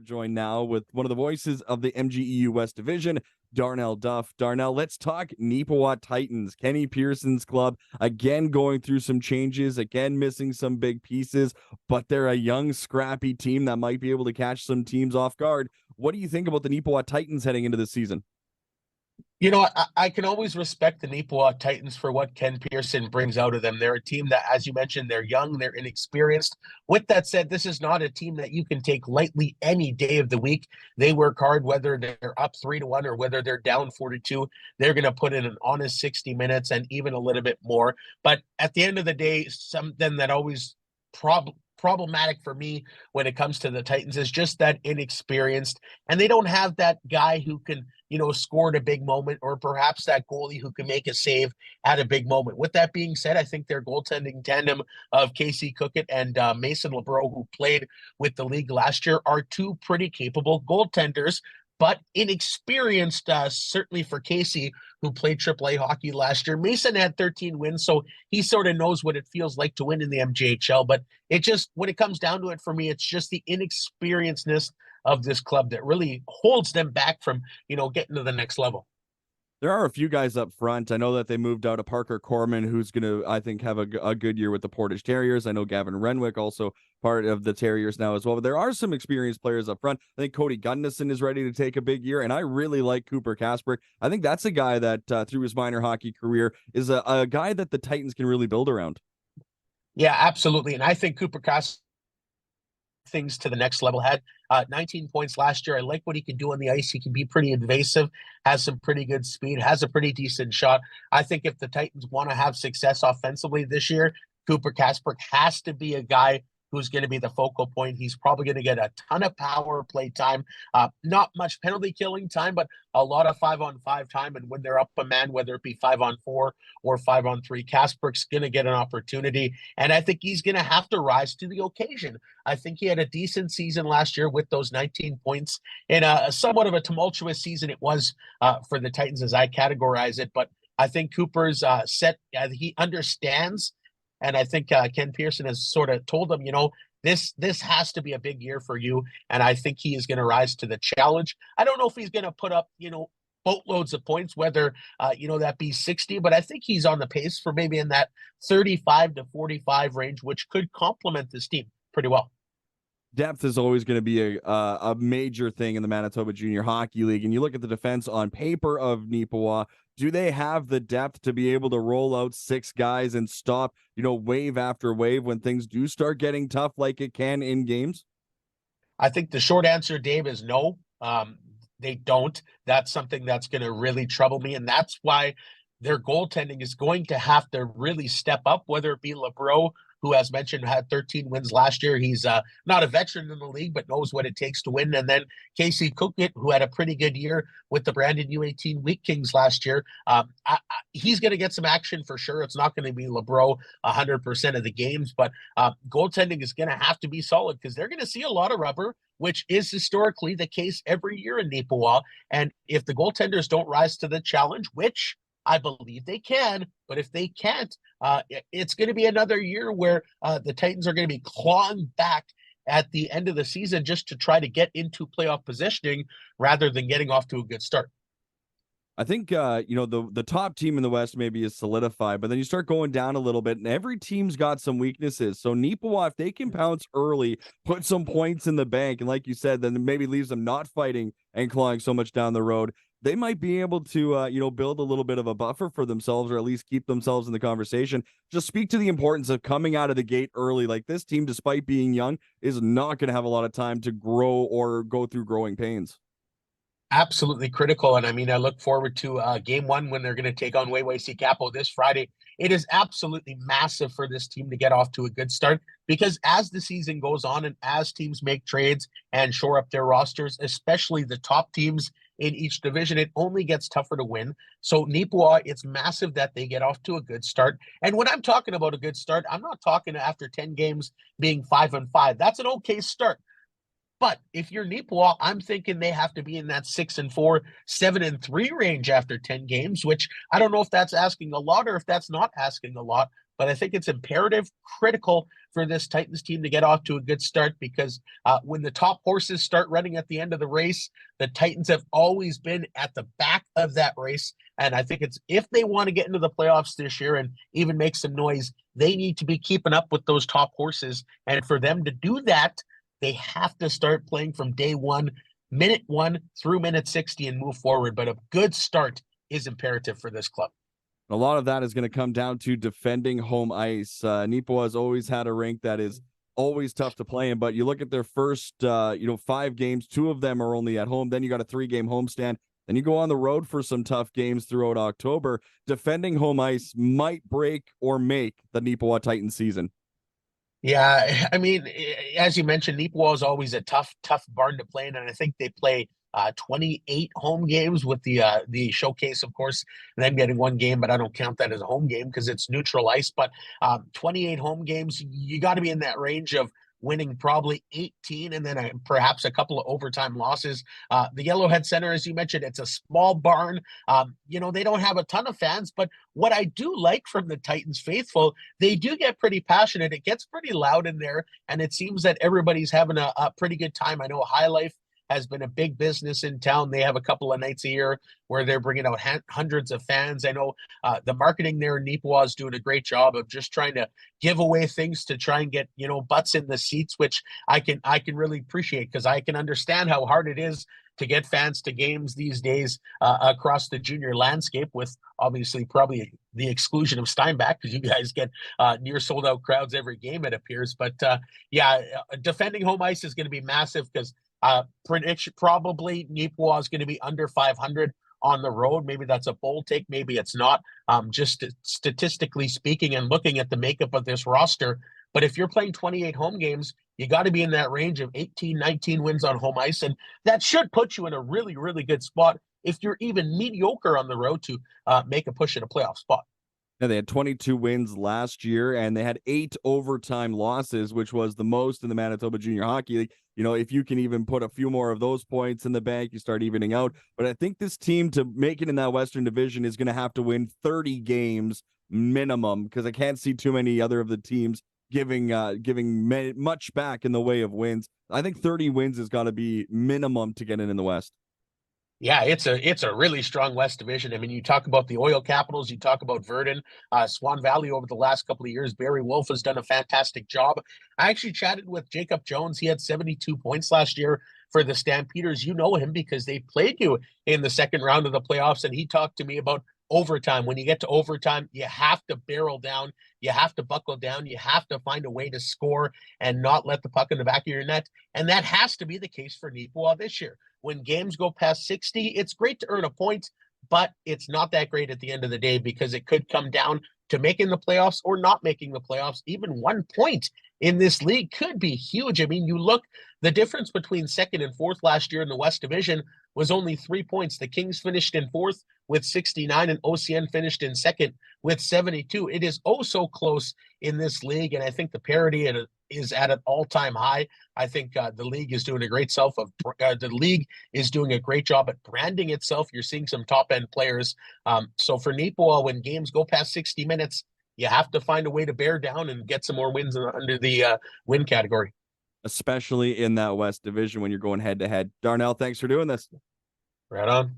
We're joined now with one of the voices of the MGEU West Division, Darnell Duff. Darnell, let's talk Neepawa Titans, Kenny Pearson's club, again going through some changes, again missing some big pieces, but they're a young, scrappy team that might be able to catch some teams off guard. What do you think about the Neepawa Titans heading into this season? You know, I can always respect the Neepawa Titans for what Ken Pearson brings out of them. They're a team that, as you mentioned, they're young, they're inexperienced. With that said, this is not a team that you can take lightly any day of the week. They work hard, whether they're up 3-1 or whether they're down 4-2. They're going to put in an honest 60 minutes and even a little bit more. But at the end of the day, something that always problematic for me when it comes to the Titans is just that inexperienced, and they don't have that guy who can score at a big moment, or perhaps that goalie who can make a save at a big moment. With that being said, I think their goaltending tandem of Casey Cookett and Mason LeBreau, who played with the league last year, are two pretty capable goaltenders, but inexperienced, certainly for Casey, who played AAA hockey last year. Mason had 13 wins, so he sort of knows what it feels like to win in the MJHL. But it just, when it comes down to it for me, it's just the inexperiencedness of this club that really holds them back from, getting to the next level. There are a few guys up front. I know that they moved out of Parker Corman, who's going to, I think, have a good year with the Portage Terriers. I know Gavin Renwick, also part of the Terriers now as well. But there are some experienced players up front. I think Cody Gunnison is ready to take a big year, and I really like Cooper Kasper. I think that's a guy that, through his minor hockey career, is a guy that the Titans can really build around. Yeah, absolutely. And I think Cooper Kasper things to the next level. Had 19 points last year. I like what he can do on the ice. He can be pretty invasive, has some pretty good speed, has a pretty decent shot. I think if the Titans want to have success offensively this year, Cooper Kasper has to be a guy who's going to be the focal point. He's probably going to get a ton of power play time, not much penalty killing time, but a lot of 5-on-5 time. And when they're up a man, whether it be 5-on-4 or 5-on-3, Kasper's going to get an opportunity. And I think he's going to have to rise to the occasion. I think he had a decent season last year with those 19 points in a somewhat of a tumultuous season it was for the Titans as I categorize it. But I think Cooper's set, he understands. And I think Ken Pearson has sort of told him, this has to be a big year for you. And I think he is going to rise to the challenge. I don't know if he's going to put up, boatloads of points, whether, that be 60, but I think he's on the pace for maybe in that 35 to 45 range, which could complement this team pretty well. Depth is always going to be a major thing in the Manitoba Junior Hockey League. And you look at the defense on paper of Neepawa, do they have the depth to be able to roll out 6 guys and stop, wave after wave when things do start getting tough like it can in games? I think the short answer, Dave, is no. They don't. That's something that's going to really trouble me. And that's why their goaltending is going to have to really step up, whether it be LeBreau, who, as mentioned, had 13 wins last year. He's not a veteran in the league, but knows what it takes to win. And then Casey Cookett, who had a pretty good year with the Brandon U18 Wheat Kings last year. He's going to get some action for sure. It's not going to be LeBreau 100% of the games, but goaltending is going to have to be solid because they're going to see a lot of rubber, which is historically the case every year in Neepawa. And if the goaltenders don't rise to the challenge, which I believe they can, but if they can't, it's going to be another year where the Titans are going to be clawing back at the end of the season just to try to get into playoff positioning rather than getting off to a good start. I think, the top team in the West maybe is solidified, but then you start going down a little bit, and every team's got some weaknesses. So Neepawa, if they can pounce early, put some points in the bank, and like you said, then maybe leaves them not fighting and clawing so much down the road, they might be able to, build a little bit of a buffer for themselves, or at least keep themselves in the conversation. Just speak to the importance of coming out of the gate early. Like, this team, despite being young, is not going to have a lot of time to grow or go through growing pains. Absolutely critical. And I mean, I look forward to game 1 when they're going to take on Wayway Capo this Friday. It is absolutely massive for this team to get off to a good start because as the season goes on and as teams make trades and shore up their rosters, especially the top teams in each division, it only gets tougher to win. So Neepawa, it's massive that they get off to a good start. And when I'm talking about a good start, I'm not talking after 10 games being 5-5. That's an okay start. But if you're Neepawa, I'm thinking they have to be in that 6-4, 7-3 range after 10 games, which I don't know if that's asking a lot or if that's not asking a lot. but I think it's imperative, critical for this Titans team to get off to a good start because when the top horses start running at the end of the race, the Titans have always been at the back of that race. And I think it's if they want to get into the playoffs this year and even make some noise, they need to be keeping up with those top horses. And for them to do that, they have to start playing from day one, minute one through minute 60 and move forward. But a good start is imperative for this club. A lot of that is going to come down to defending home ice. Neepawa has always had a rink that is always tough to play in, but you look at their first, 5 games, 2 of them are only at home. Then you got a 3-game homestand. Then you go on the road for some tough games throughout October. Defending home ice might break or make the Neepawa Titans season. Yeah, I mean, as you mentioned, Neepawa is always a tough barn to play in, and I think they play 28 home games with the showcase, of course, them getting 1 game, but I don't count that as a home game because it's neutral ice. But 28 home games, you got to be in that range of winning probably 18 and then perhaps a couple of overtime losses. The Yellowhead Center, as you mentioned, it's a small barn. They don't have a ton of fans, but what I do like from the Titans faithful, they do get pretty passionate. It gets pretty loud in there, and it seems that everybody's having a pretty good time. I know High Life has been a big business in town. They have a couple of nights a year where they're bringing out hundreds of fans. I know the marketing there in Neepawa is doing a great job of just trying to give away things to try and get butts in the seats, which I can really appreciate because I can understand how hard it is to get fans to games these days across the junior landscape, with obviously probably the exclusion of Steinbach because you guys get near sold out crowds every game, it appears. But defending home ice is going to be massive because prediction probably Neepawa is going to be under 500 on the road. Maybe that's a bold take, maybe it's not. Just statistically speaking and looking at the makeup of this roster, but if you're playing 28 home games, you got to be in that range of 18, 19 wins on home ice, and that should put you in a really, really good spot if you're even mediocre on the road to make a push at a playoff spot. Yeah, they had 22 wins last year, and they had 8 overtime losses, which was the most in the Manitoba Junior Hockey League. If you can even put a few more of those points in the bank, you start evening out. But I think this team, to make it in that Western Division, is going to have to win 30 games minimum, because I can't see too many other of the teams giving much back in the way of wins. I think 30 wins has got to be minimum to get in the West. Yeah, it's a really strong West Division. I mean, you talk about the oil capitals, you talk about Verdun, Swan Valley over the last couple of years. Barry Wolf has done a fantastic job. I actually chatted with Jacob Jones. He had 72 points last year for the Stampeders. You know him because they played you in the second round of the playoffs, and he talked to me about overtime. When you get to overtime, you have to barrel down, you have to buckle down, you have to find a way to score and not let the puck in the back of your net. And that has to be the case for Neepawa this year. When games go past 60, it's great to earn a point, but it's not that great at the end of the day because it could come down to making the playoffs or not making the playoffs. Even 1 point in this league could be huge. I mean, you look, the difference between second and fourth last year in the West Division was only 3 points. The Kings finished in fourth with 69 and OCN finished in second with 72. It is oh so close in this league, and I think the parity is at an all-time high. I think the league is doing a great job at branding itself. You're seeing some top-end players. So for Neepawa, when games go past 60 minutes, you have to find a way to bear down and get some more wins under the win category. Especially in that West Division when you're going head-to-head. Darnell, thanks for doing this. Right on.